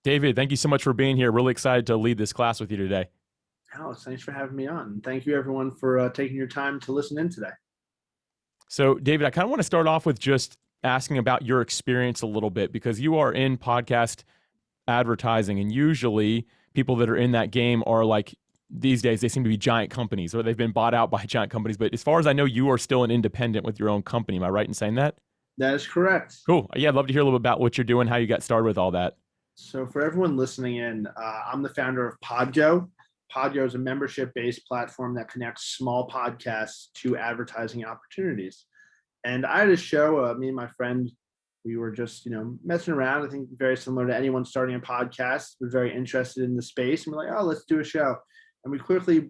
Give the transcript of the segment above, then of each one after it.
David, thank you so much for being here. Really excited to lead this class with you today. Alex, thanks for having me on. Thank you, everyone, for taking your time to listen in today. So, David, I kind of want to start off with just asking about your experience a little bit because you are in podcast advertising, and usually people that are in that game are like these days, they seem to be giant companies or they've been bought out by giant companies. But as far as I know, you are still an independent with your own company. Am I right in saying that? That is correct. Cool. Yeah, I'd love to hear a little bit about what you're doing, how you got started with all that. So, for everyone listening in, I'm the founder of Podgo. Podgo is a membership-based platform that connects small podcasts to advertising opportunities. And I had a show. Me and my friend, we were just messing around. I think very similar to anyone starting a podcast. We're very interested in the space, and we're like, oh, let's do a show. And we quickly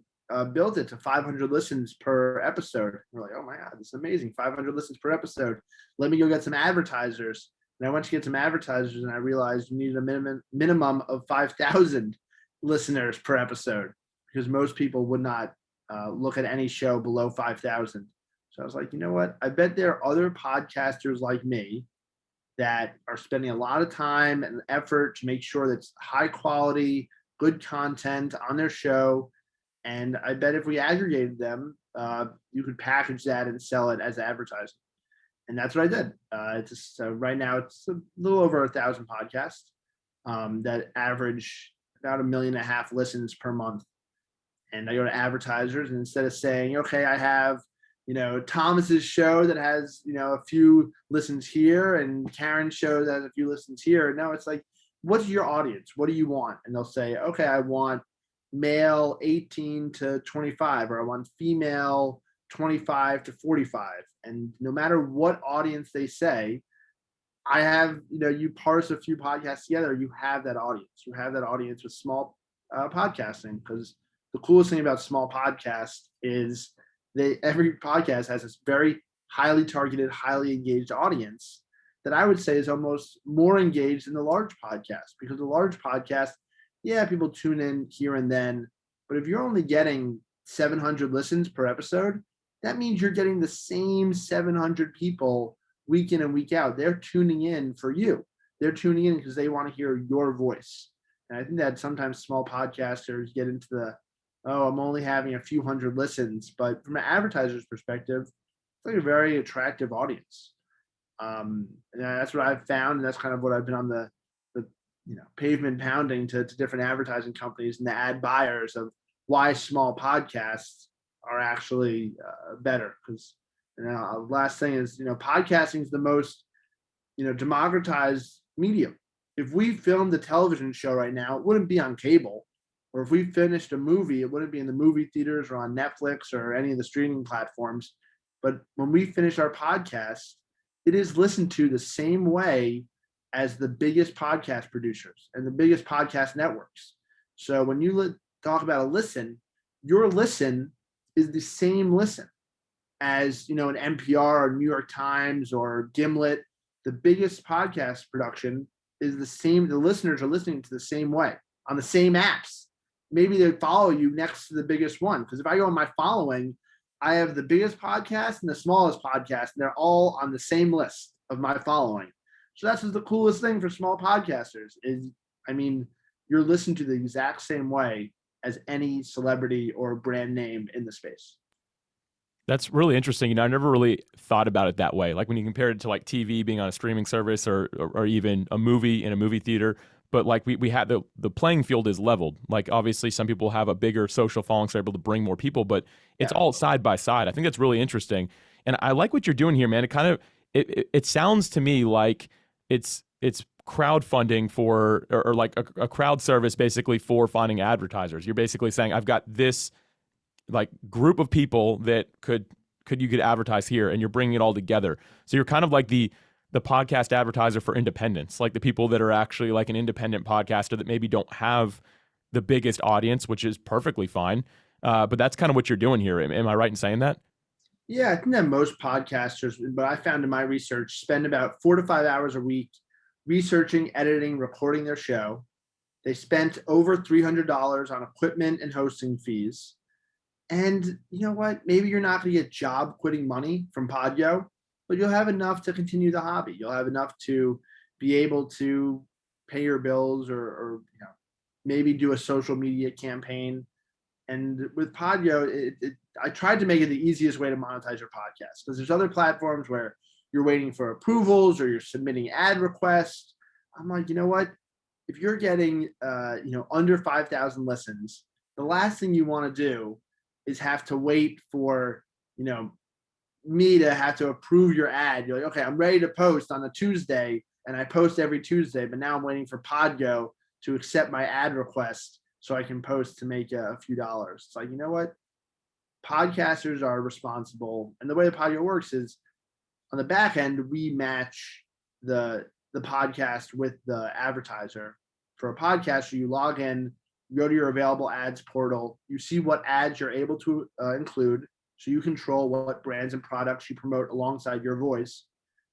built it to 500 listens per episode. We're like, oh my God, this is amazing. 500 listens per episode. Let me go get some advertisers. And I went to get some advertisers, and I realized you needed a minimum of 5,000 listeners per episode because most people would not look at any show below 5,000. So I was like, you know what? I bet there are other podcasters like me that are spending a lot of time and effort to make sure that it's high quality, good content on their show. And I bet if we aggregated them, you could package that and sell it as advertising. And that's what I did. Right now it's a little over 1,000 podcasts that average about 1.5 million listens per month. And I go to advertisers, and instead of saying, okay, I have Thomas's show that has a few listens here, and Karen's show that has a few listens here. No, it's like, what's your audience? What do you want? And they'll say, okay, I want male 18 to 25, or I want female 25 to 45. And no matter what audience they say, I have, you parse a few podcasts together, you have that audience. You have that audience with small podcasting, because the coolest thing about small podcasts is every podcast has this very highly targeted, highly engaged audience that I would say is almost more engaged than the large podcast, because the large podcast, yeah, people tune in here and then, but if you're only getting 700 listens per episode, that means you're getting the same 700 people week in and week out. They're tuning in for you. They're tuning in because they want to hear your voice. And I think that sometimes small podcasters get into I'm only having a few hundred listens, but from an advertiser's perspective, it's like a very attractive audience. And that's what I've found, and that's kind of what I've been on the pavement pounding to different advertising companies and the ad buyers of why small podcasts are actually better. Because last thing is, podcasting is the most democratized medium. If we filmed a television show right now, it wouldn't be on cable. Or if we finished a movie, it wouldn't be in the movie theaters or on Netflix or any of the streaming platforms. But when we finish our podcast, it is listened to the same way as the biggest podcast producers and the biggest podcast networks. So when you talk about a listen, your listen is the same listen as an NPR or New York Times or Gimlet. The biggest podcast production is the same. The listeners are listening to the same way on the same apps. Maybe they follow you next to the biggest one. Because if I go on my following, I have the biggest podcast and the smallest podcast, and they're all on the same list of my following. So that's the coolest thing for small podcasters is, you're listened to the exact same way as any celebrity or brand name in the space. That's really interesting. I never really thought about it that way. Like when you compare it to like TV being on a streaming service or even a movie in a movie theater. But like we had the playing field is leveled. Like obviously some people have a bigger social following, so they're able to bring more people, but it's all side by side. I think that's really interesting. And I like what you're doing here, man. It kind of, it sounds to me like it's crowdfunding for, or like a crowd service basically for finding advertisers. You're basically saying, I've got this like group of people that you could advertise here, and you're bringing it all together. So you're kind of like the podcast advertiser for independents, like the people that are actually like an independent podcaster that maybe don't have the biggest audience, which is perfectly fine. But that's kind of what you're doing here. Am I right in saying that? Yeah, I think that most podcasters, but I found in my research, spend about 4 to 5 hours a week researching, editing, recording their show. They spent over $300 on equipment and hosting fees. And you know what? Maybe you're not going to get job quitting money from Podgo, but you'll have enough to continue the hobby. You'll have enough to be able to pay your bills or maybe do a social media campaign. And with Podgo, I tried to make it the easiest way to monetize your podcast, because there's other platforms where you're waiting for approvals or you're submitting ad requests. I'm like, you know what? If you're getting under 5,000 listens, the last thing you want to do is have to wait for me to have to approve your ad. You're like, okay, I'm ready to post on a Tuesday, and I post every Tuesday, but now I'm waiting for Podgo to accept my ad request so I can post to make a few dollars. It's like, you know what? Podcasters are responsible. And the way the Podgo works is, on the back end, we match the podcast with the advertiser. For a podcaster, you log in, you go to your available ads portal, you see what ads you're able to include, so you control what brands and products you promote alongside your voice,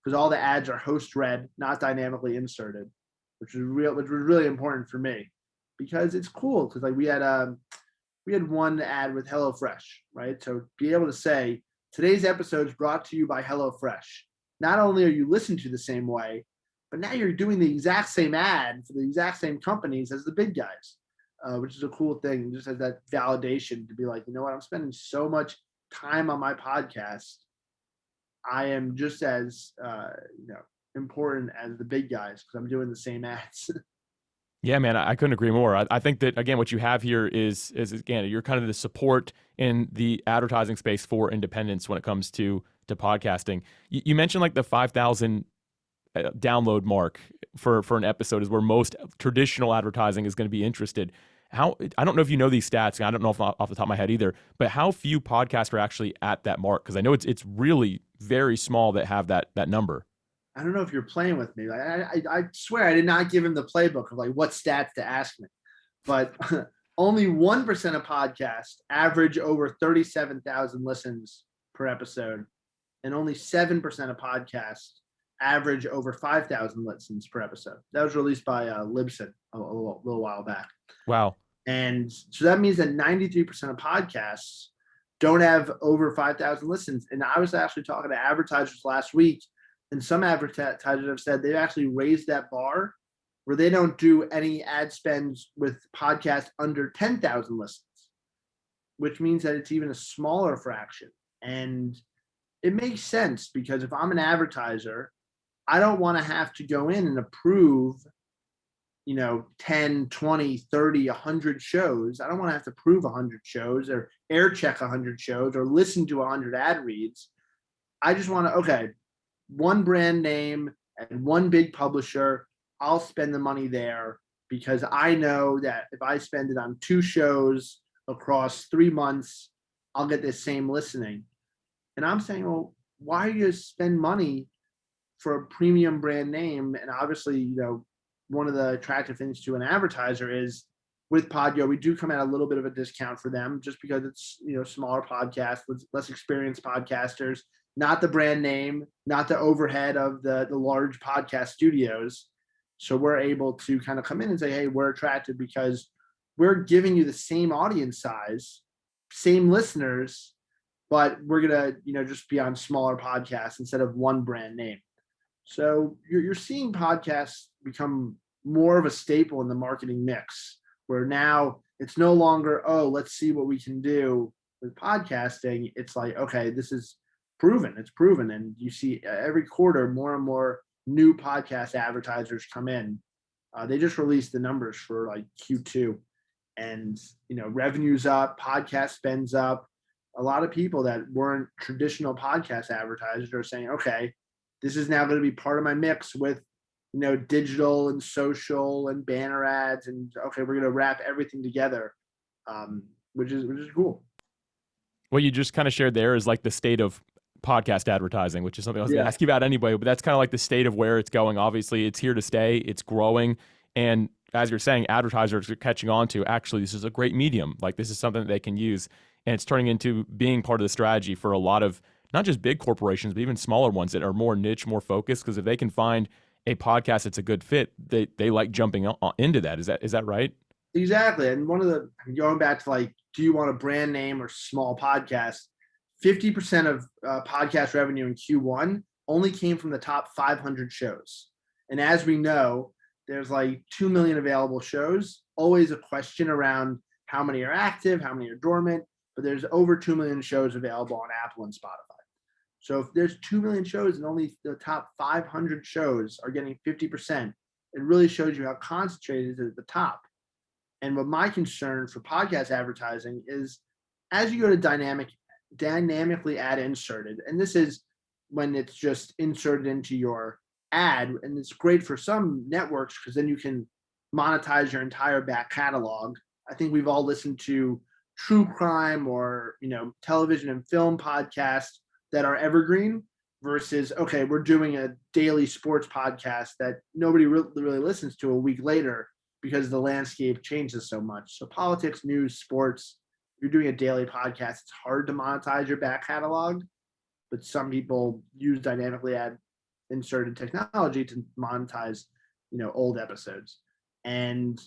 because all the ads are host read, not dynamically inserted, which was really important for me, because it's cool. Because like we had one ad with HelloFresh, right? So be able to say, today's episode is brought to you by HelloFresh. Not only are you listened to the same way, but now you're doing the exact same ad for the exact same companies as the big guys, which is a cool thing. It just has that validation to be like, you know what, I'm spending so much time on my podcast. I am just as important as the big guys, because I'm doing the same ads. Yeah, man, I couldn't agree more. I think that, again, what you have here is again, you're kind of the support in the advertising space for independents when it comes to podcasting. You mentioned like the 5,000 download mark for an episode is where most traditional advertising is going to be interested. I don't know if you know these stats. I don't know if off the top of my head either, but how few podcasts are actually at that mark? Because I know it's really very small that have that number. I don't know if you're playing with me. Like, I swear I did not give him the playbook of like what stats to ask me, but only 1% of podcasts average over 37,000 listens per episode, and only 7% of podcasts average over 5,000 listens per episode. That was released by Libsyn a little while back. Wow. And so that means that 93% of podcasts don't have over 5,000 listens. And I was actually talking to advertisers last week, and some advertisers have said they've actually raised that bar where they don't do any ad spends with podcasts under 10,000 listens, which means that it's even a smaller fraction. And it makes sense, because if I'm an advertiser, I don't want to have to go in and approve 10, 20, 30, 100 shows. I don't want to have to prove 100 shows or air check 100 shows or listen to 100 ad reads. I just want to, okay, one brand name and one big publisher, I'll spend the money there, because I know that if I spend it on 2 shows across 3 months, I'll get the same listening. And I'm saying, well, why do you spend money for a premium brand name? And obviously, one of the attractive things to an advertiser is, with Podgo, we do come at a little bit of a discount for them, just because it's, smaller podcasts with less experienced podcasters, not the brand name, not the overhead of the large podcast studios. So we're able to kind of come in and say, hey, we're attractive because we're giving you the same audience size, same listeners, but we're going to, just be on smaller podcasts instead of one brand name. So you're seeing podcasts become more of a staple in the marketing mix, where now it's no longer, oh, let's see what we can do with podcasting. It's like, okay, this is proven. It's proven. And you see every quarter more and more new podcast advertisers come in. They just released the numbers for like Q2, and revenue's up, podcast spends up. A lot of people that weren't traditional podcast advertisers are saying, okay, this is now going to be part of my mix with digital and social and banner ads, and okay, we're going to wrap everything together, which is cool. What you just kind of shared there is like the state of podcast advertising, which is something I was going to ask you about anyway, but that's kind of like the state of where it's going. Obviously, it's here to stay, it's growing, and as you're saying, advertisers are catching on to, actually, this is a great medium. Like, this is something that they can use, and it's turning into being part of the strategy for a lot of not just big corporations, but even smaller ones that are more niche, more focused, because if they can find a podcast that's a good fit, they like jumping into that. Is that right? Exactly. And going back to like, do you want a brand name or small podcast? 50% of podcast revenue in Q1 only came from the top 500 shows. And as we know, there's like 2 million available shows, always a question around how many are active, how many are dormant, but there's over 2 million shows available on Apple and Spotify. So if there's 2 million shows and only the top 500 shows are getting 50%, it really shows you how concentrated it is at the top. And what my concern for podcast advertising is, as you go to dynamically ad inserted, and this is when it's just inserted into your ad, and it's great for some networks because then you can monetize your entire back catalog. I think we've all listened to true crime or television and film podcasts that are evergreen versus, okay, we're doing a daily sports podcast that nobody really listens to a week later because the landscape changes so much. So politics, news, sports, you're doing a daily podcast, it's hard to monetize your back catalog, but some people use dynamically ad inserted technology to monetize, old episodes. And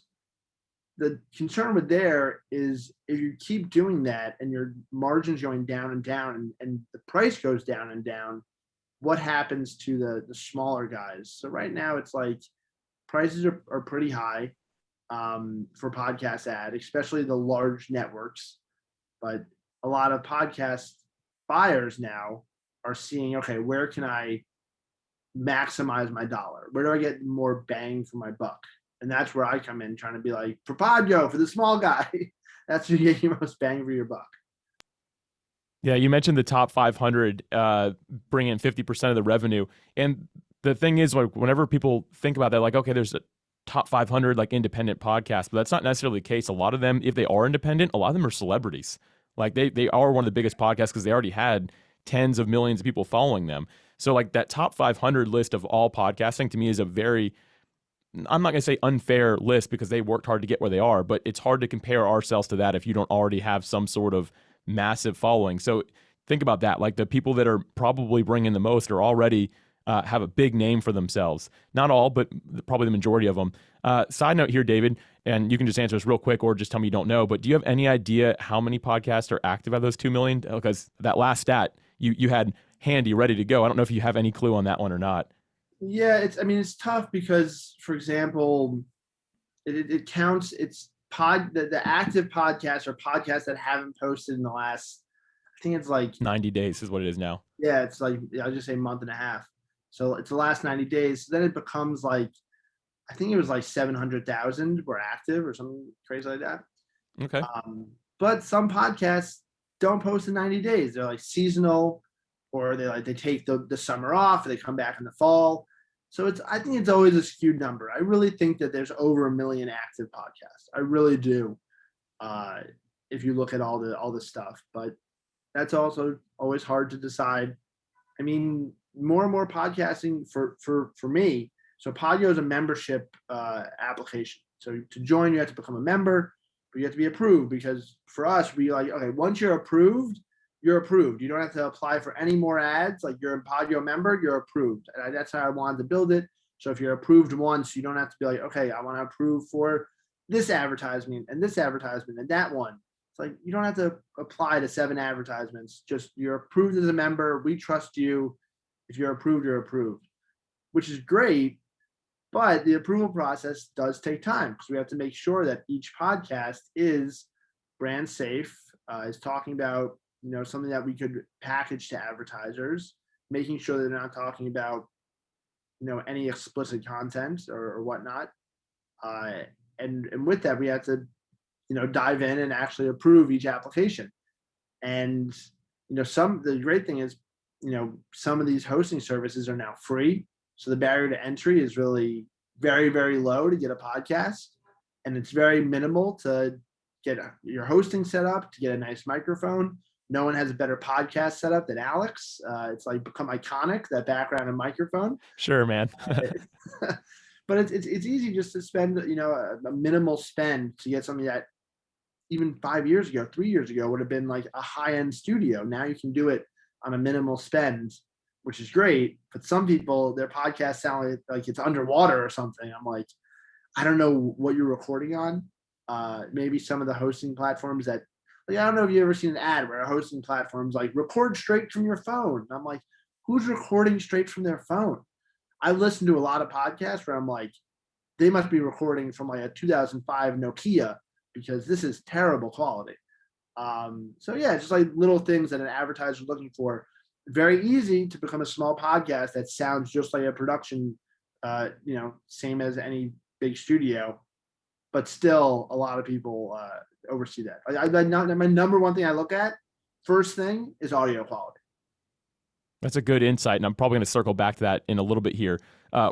the concern with there is if you keep doing that and your margins going down and down and the price goes down and down, what happens to the smaller guys? So right now it's like prices are pretty high for podcast ad, especially the large networks. But a lot of podcast buyers now are seeing, okay, where can I maximize my dollar? Where do I get more bang for my buck? And that's where I come in, trying to be like, for Podgo, for the small guy, that's where you get your most bang for your buck. Yeah, you mentioned the top 500 bring in 50% of the revenue. And the thing is, like, whenever people think about that, like, okay, there's a top 500 like independent podcasts, but that's not necessarily the case. A lot of them, if they are independent, a lot of them are celebrities. Like they are one of the biggest podcasts because they already had tens of millions of people following them. So like that top 500 list of all podcasting to me is a very, I'm not going to say unfair list because they worked hard to get where they are, but it's hard to compare ourselves to that if you don't already have some sort of massive following. So think about that. Like the people that are probably bringing the most are already have a big name for themselves. Not all, but probably the majority of them. Side note here, David, and you can just answer this real quick or just tell me you don't know, but do you have any idea how many podcasts are active out of those 2 million? Because that last stat you had handy, ready to go. I don't know if you have any clue on that one or not. Yeah, it's tough because, for example, it counts. It's the active podcasts are podcasts that haven't posted in the last, I think it's like 90 days is what it is now. Yeah, it's like, I'll just say month and a half. So it's the last 90 days. Then it becomes like, I think it was like 700,000 were active or something crazy like that. Okay. But some podcasts don't post in 90 days. They're like seasonal, or they take the summer off, or they come back in the fall. So I think it's always a skewed number. I really think that there's over 1 million active podcasts. I really do. If you look at all the stuff, but that's also always hard to decide. I mean, more and more podcasting for me. So Podgo is a membership application. So to join, you have to become a member, but you have to be approved, because for us, we like, okay, once you're approved, you're approved. You don't have to apply for any more ads. Like, you're a Podgo member, you're approved. And that's how I wanted to build it. So if you're approved once, you don't have to be like, okay, I want to approve for this advertisement and this advertisement and that one. It's like, you don't have to apply to 7 advertisements. Just, you're approved as a member. We trust you. If you're approved, you're approved, which is great. But the approval process does take time, because we have to make sure that each podcast is brand safe, is talking about, something that we could package to advertisers, making sure they're not talking about, any explicit content or whatnot. And with that, we have to, dive in and actually approve each application. And, the great thing is, some of these hosting services are now free. So the barrier to entry is really very, very low to get a podcast. And it's very minimal to get your hosting set up, to get a nice microphone. No one has a better podcast setup than Alex. It's like become iconic, that background and microphone. Sure, man. But it's easy just to spend, a minimal spend to get something that even 5 years ago, 3 years ago would have been like a high-end studio. Now you can do it on a minimal spend, which is great. But some people, their podcasts sound like it's underwater or something. I'm like, I don't know what you're recording on. Maybe some of the hosting platforms that, like, I don't know if you've ever seen an ad where a hosting platform's like, record straight from your phone. And I'm like, who's recording straight from their phone? I listen to a lot of podcasts where I'm like, they must be recording from like a 2005 Nokia because this is terrible quality. So yeah, just like little things that an advertiser is looking for. Very easy to become a small podcast that sounds just like a production, same as any big studio, but still a lot of people oversee that. My number one thing I look at first thing is audio quality. That's a good insight, and I'm probably going to circle back to that in a little bit here.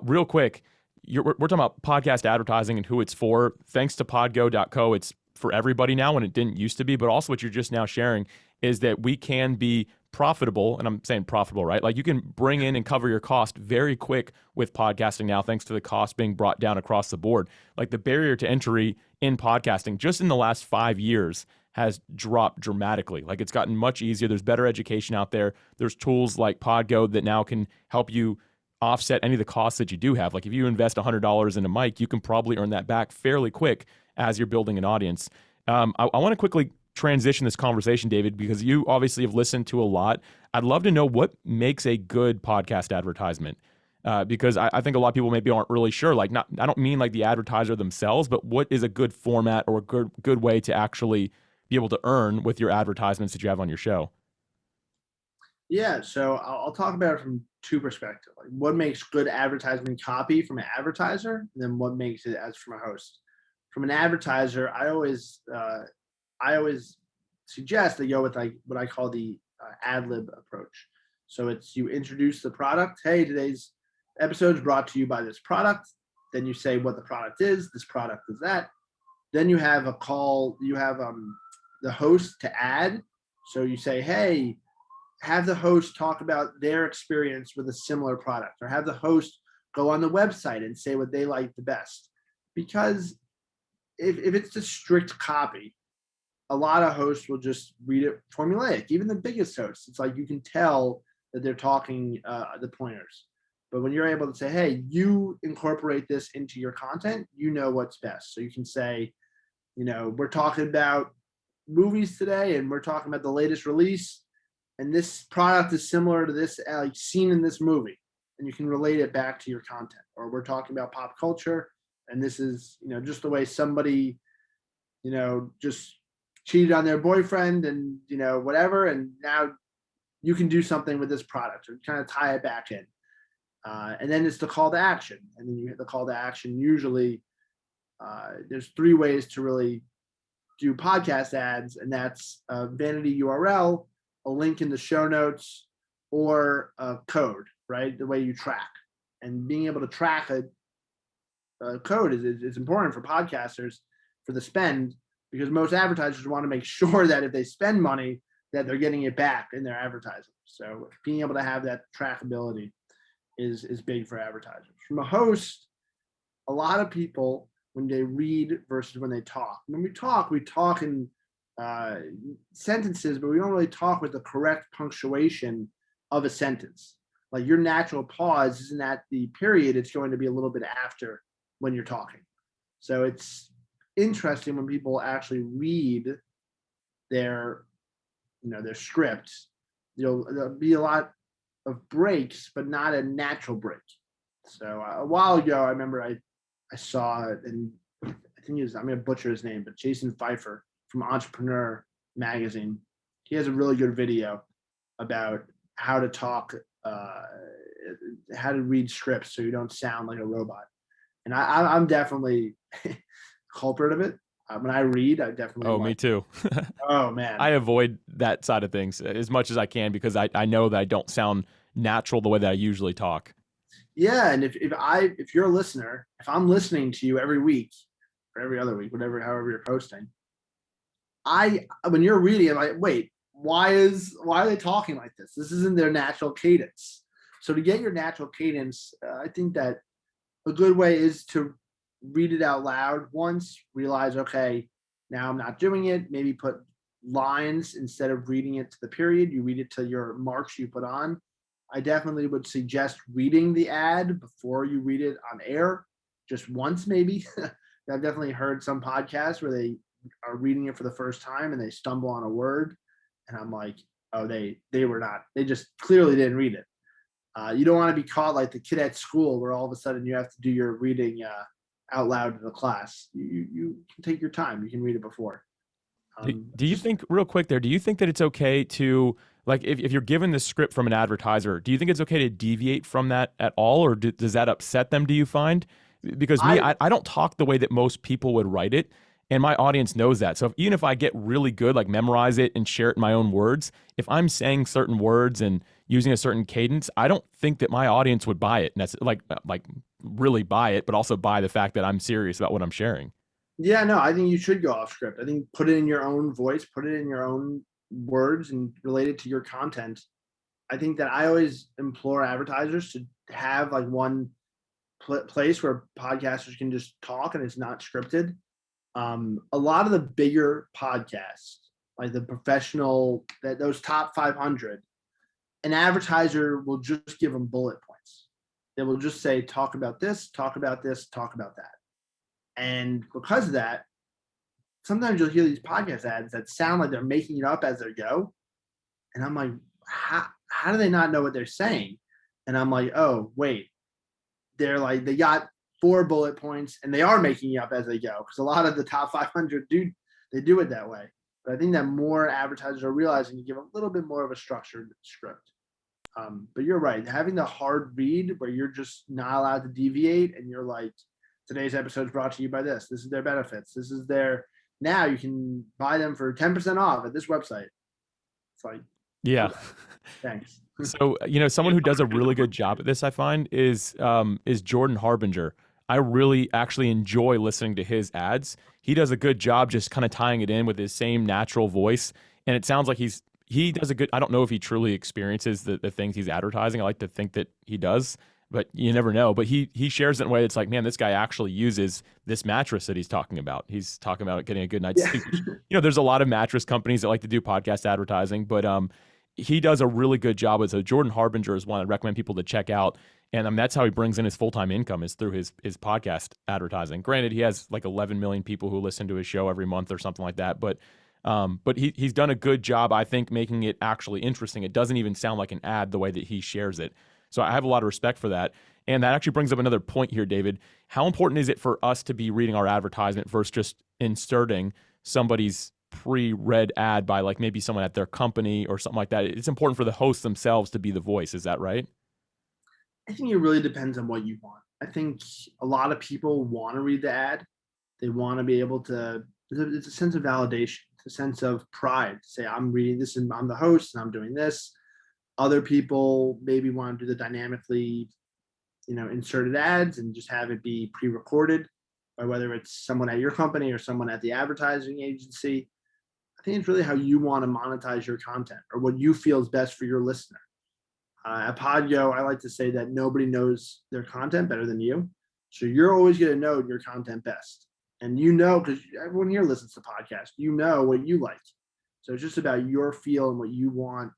Real quick, we're talking about podcast advertising and who it's for. Thanks to Podgo.co, it's for everybody now when it didn't used to be, but also what you're just now sharing is that we can be profitable, and I'm saying profitable, right? Like you can bring in and cover your cost very quick with podcasting now, thanks to the cost being brought down across the board. Like the barrier to entry in podcasting just in the last 5 years has dropped dramatically. Like it's gotten much easier. There's better education out there. There's tools like Podgo that now can help you offset any of the costs that you do have. Like if you invest $100 in a mic, you can probably earn that back fairly quick as you're building an audience. I want to quickly transition this conversation, David, because you obviously have listened to a lot. I'd love to know what makes a good podcast advertisement. Because I think a lot of people maybe aren't really sure. Like, I don't mean like the advertiser themselves, but what is a good format or a good way to actually be able to earn with your advertisements that you have on your show? Yeah, so I'll talk about it from two perspectives. Like what makes good advertisement copy from an advertiser, and then what makes it as from a host. From an advertiser, I always suggest they go with like what I call the Ad-Lib approach. So it's you introduce the product. Hey, today's episode is brought to you by this product. Then you say what the product is. This product is that. Then you have a call. You have the host to add. So you say, hey, have the host talk about their experience with a similar product, or have the host go on the website and say what they like the best. Because if it's just strict copy, a lot of hosts will just read it formulaic. Even the biggest hosts, it's like you can tell that they're talking the pointers. But when you're able to say, hey, you incorporate this into your content, you know what's best. So you can say, we're talking about movies today and we're talking about the latest release, and this product is similar to this scene in this movie, and you can relate it back to your content. Or we're talking about pop culture, and this is just the way somebody just cheated on their boyfriend and whatever, and now you can do something with this product, or kind of tie it back in. And then it's the call to action, and then you hit the call to action. Usually there's 3 ways to really do podcast ads, and that's a vanity URL, a link in the show notes, or a code, right? The way you track. And being able to track a code is important for podcasters for the spend, because most advertisers want to make sure that if they spend money, that they're getting it back in their advertising. So being able to have that trackability is big for advertisers. From a host, a lot of people, when they read versus when they talk. When we talk in sentences, but we don't really talk with the correct punctuation of a sentence. Like your natural pause isn't at the period, it's going to be a little bit after when you're talking. So it's interesting when people actually read their scripts. There'll be a lot of breaks, but not a natural break. So a while ago, I remember I saw it, and I think I'm going to butcher his name, but Jason Pfeiffer from Entrepreneur magazine. He has a really good video about how to talk, how to read scripts so you don't sound like a robot. And I'm definitely culprit of it. When I read, I definitely. Oh, me too. Oh man, I avoid that side of things as much as I can because I know that I don't sound natural the way that I usually talk. Yeah, and if you're a listener, if I'm listening to you every week or every other week, however you're posting, when you're reading, I'm like, wait, why are they talking like this? This isn't their natural cadence. So to get your natural cadence, I think that a good way is to read it out loud once, realize, okay, now I'm not doing it. Maybe put lines instead of reading it to the period. You read it to your marks you put on. I definitely would suggest reading the ad before you read it on air, just once maybe. I've definitely heard some podcasts where they are reading it for the first time and they stumble on a word, and I'm like, oh, they just clearly didn't read it. You don't want to be caught like the kid at school where all of a sudden you have to do your reading out loud to the class. You can take your time. You can read it before. Do you think, real quick there, do you think that it's okay to, like, if you're given the script from an advertiser, do you think it's okay to deviate from that at all, or does that upset them, do you find? Because me, I I don't talk the way that most people would write it, and my audience knows that. So even if I get really good, like memorize it and share it in my own words, if I'm saying certain words and using a certain cadence, I don't think that my audience would buy it. And that's like really buy it, but also buy the fact that I'm serious about what I'm sharing. Yeah, no, I think you should go off script. I think put it in your own voice, put it in your own words, and relate it to your content. I think that I always implore advertisers to have like one place where podcasters can just talk and it's not scripted. A lot of the bigger podcasts, like the professional, that those top 500, an advertiser will just give them bullet points. They will just say, talk about this, talk about this, talk about that. And because of that, sometimes you'll hear these podcast ads that sound like they're making it up as they go. And I'm like, how do they not know what they're saying? And I'm like, oh, wait. They're like, they got 4 bullet points and they are making it up as they go. Because a lot of the top 500 they do it that way. But I think that more advertisers are realizing to give a little bit more of a structured script. But you're right. Having the hard read where you're just not allowed to deviate and you're like, today's episode is brought to you by this. This is their benefits. This is their, now you can buy them for 10% off at this website. It's like, Yeah. okay, thanks. So, someone who does a really good job at this, I find, is Jordan Harbinger. I really actually enjoy listening to his ads. He does a good job just kind of tying it in with his same natural voice. And it sounds like he does a good, I don't know if he truly experiences the things he's advertising. I like to think that he does, but you never know. But he shares it in a way that's like, man, this guy actually uses this mattress that he's talking about. He's talking about getting a good night's sleep. There's a lot of mattress companies that like to do podcast advertising, but he does a really good job. So Jordan Harbinger is one I recommend people to check out. And that's how he brings in his full-time income, is through his podcast advertising. Granted, he has like 11 million people who listen to his show every month or something like that. But he's done a good job, I think, making it actually interesting. It doesn't even sound like an ad the way that he shares it. So I have a lot of respect for that. And that actually brings up another point here, David. How important is it for us to be reading our advertisement versus just inserting somebody's pre-read ad by like maybe someone at their company or something like that? It's important for the hosts themselves to be the voice. Is that right? I think it really depends on what you want. I think a lot of people want to read the ad. They want to be able to, it's a sense of validation. It's a sense of pride to say, I'm reading this and I'm the host and I'm doing this. Other people maybe want to do the dynamically, inserted ads and just have it be pre-recorded, by whether it's someone at your company or someone at the advertising agency. I think it's really how you want to monetize your content or what you feel is best for your listener. At Podgo, I like to say that nobody knows their content better than you. So you're always going to know your content best. And because everyone here listens to podcasts, what you like. So it's just about your feel and what you want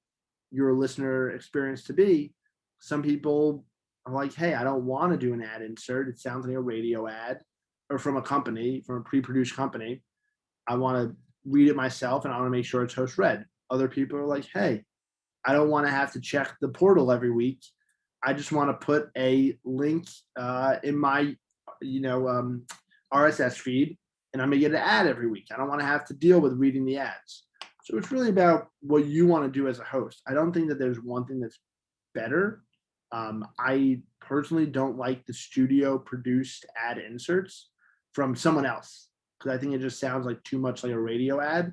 your listener experience to be. Some people are like, hey, I don't want to do an ad insert. It sounds like a radio ad or from a company, from a pre-produced company. I want to read it myself and I want to make sure it's host read. Other people are like, hey, I don't want to have to check the portal every week. I just want to put a link in my, RSS feed, and I'm gonna get an ad every week. I don't want to have to deal with reading the ads. So it's really about what you want to do as a host. I don't think that there's one thing that's better. I personally don't like the studio produced ad inserts from someone else because I think it just sounds like too much like a radio ad.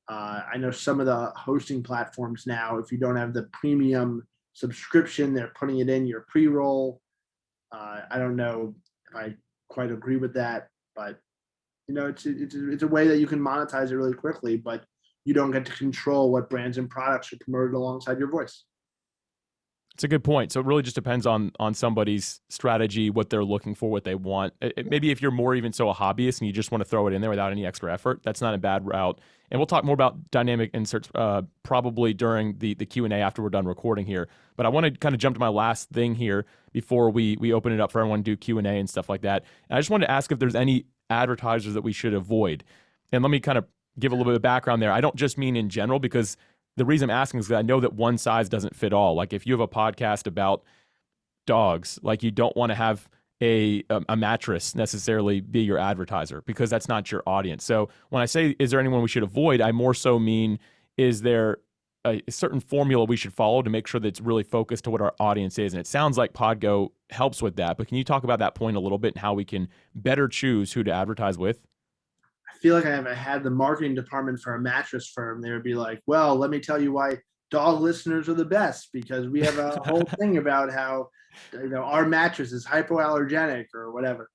I know some of the hosting platforms now, if you don't have the premium subscription, they're putting it in your pre-roll. I don't know if I quite agree with that, but it's a way that you can monetize it really quickly, but you don't get to control what brands and products are promoted alongside your voice. It's a good point. So it really just depends on somebody's strategy, what they're looking for, what they want. Maybe if you're more even so a hobbyist and you just want to throw it in there without any extra effort, that's not a bad route. And we'll talk more about dynamic inserts probably during the Q&A after we're done recording here. But I want to kind of jump to my last thing here before we open it up for everyone to do Q&A and stuff like that. And I just wanted to ask if there's any advertisers that we should avoid. And let me kind of give a little bit of background there. I don't just mean in general, because the reason I'm asking is that I know that one size doesn't fit all. Like if you have a podcast about dogs, like you don't want to have a mattress necessarily be your advertiser, because that's not your audience. So when I say, is there anyone we should avoid, I more so mean, is there a certain formula we should follow to make sure that it's really focused to what our audience is? And it sounds like Podgo helps with that, but can you talk about that point a little bit and how we can better choose who to advertise with? I feel like I had the marketing department for a mattress firm. They would be like, well, let me tell you why dog listeners are the best, because we have a whole thing about how our mattress is hypoallergenic or whatever.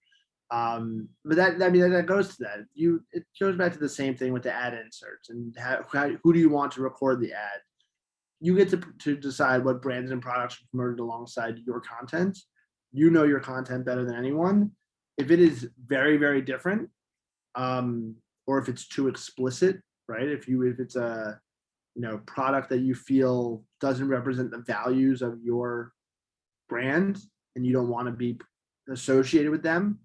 But that goes to that. It goes back to the same thing with the ad inserts and who do you want to record the ad. You get to decide what brands and products are promoted alongside your content. You know your content better than anyone. If it is very, very different, or if it's too explicit, right? If it's a product that you feel doesn't represent the values of your brand and you don't want to be associated with them,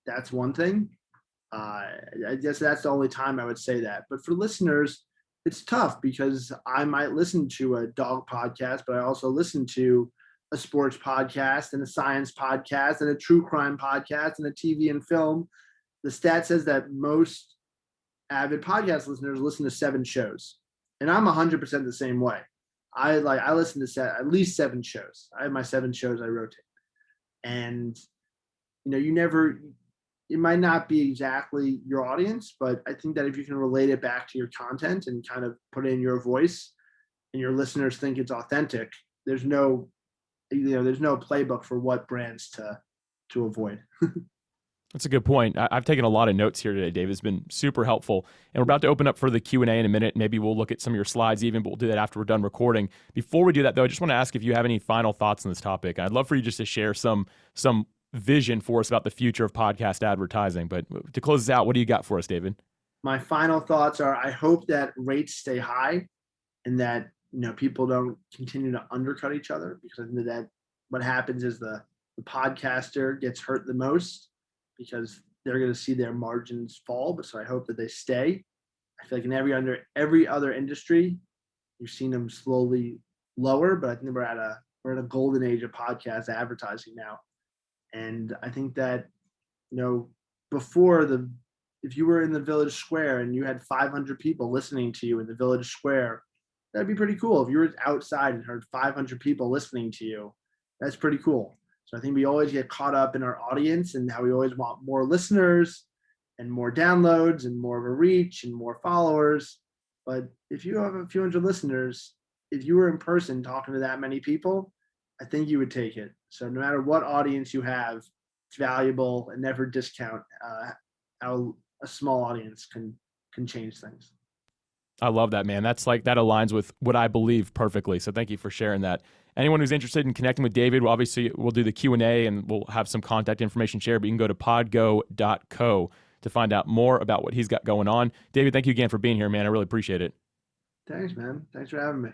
that's one thing. I guess that's the only time I would say that. But for listeners, it's tough because I might listen to a dog podcast, but I also listen to a sports podcast and a science podcast and a true crime podcast and a TV and film. The stat says that most avid podcast listeners listen to 7 shows, and I'm 100% the same way. I listen to at least 7 shows. I have my 7 shows I rotate, and it might not be exactly your audience, but I think that if you can relate it back to your content and kind of put in your voice, and your listeners think it's authentic, there's no playbook for what brands to avoid. That's a good point. I've taken a lot of notes here today, Dave. It's been super helpful. And we're about to open up for the Q&A in a minute. Maybe we'll look at some of your slides even, but we'll do that after we're done recording. Before we do that, though, I just want to ask if you have any final thoughts on this topic. I'd love for you just to share some vision for us about the future of podcast advertising. But to close this out, what do you got for us, David? My final thoughts are, I hope that rates stay high and that people don't continue to undercut each other, because I think that what happens is the podcaster gets hurt the most, because they're going to see their margins fall. But so I hope that they stay. I feel like in every other industry, you've seen them slowly lower, but I think we're at a golden age of podcast advertising now. And I think that, before if you were in the village square and you had 500 people listening to you in the village square, that'd be pretty cool. If you were outside and heard 500 people listening to you, that's pretty cool. So I think we always get caught up in our audience and how we always want more listeners and more downloads and more of a reach and more followers. But if you have a few hundred listeners, if you were in person talking to that many people, I think you would take it. So no matter what audience you have, it's valuable, and never discount how a small audience can change things. I love that, man. That aligns with what I believe perfectly. So thank you for sharing that. Anyone who's interested in connecting with David, we'll do the Q&A and we'll have some contact information shared, but you can go to podgo.co to find out more about what he's got going on. David, thank you again for being here, man. I really appreciate it. Thanks, man. Thanks for having me.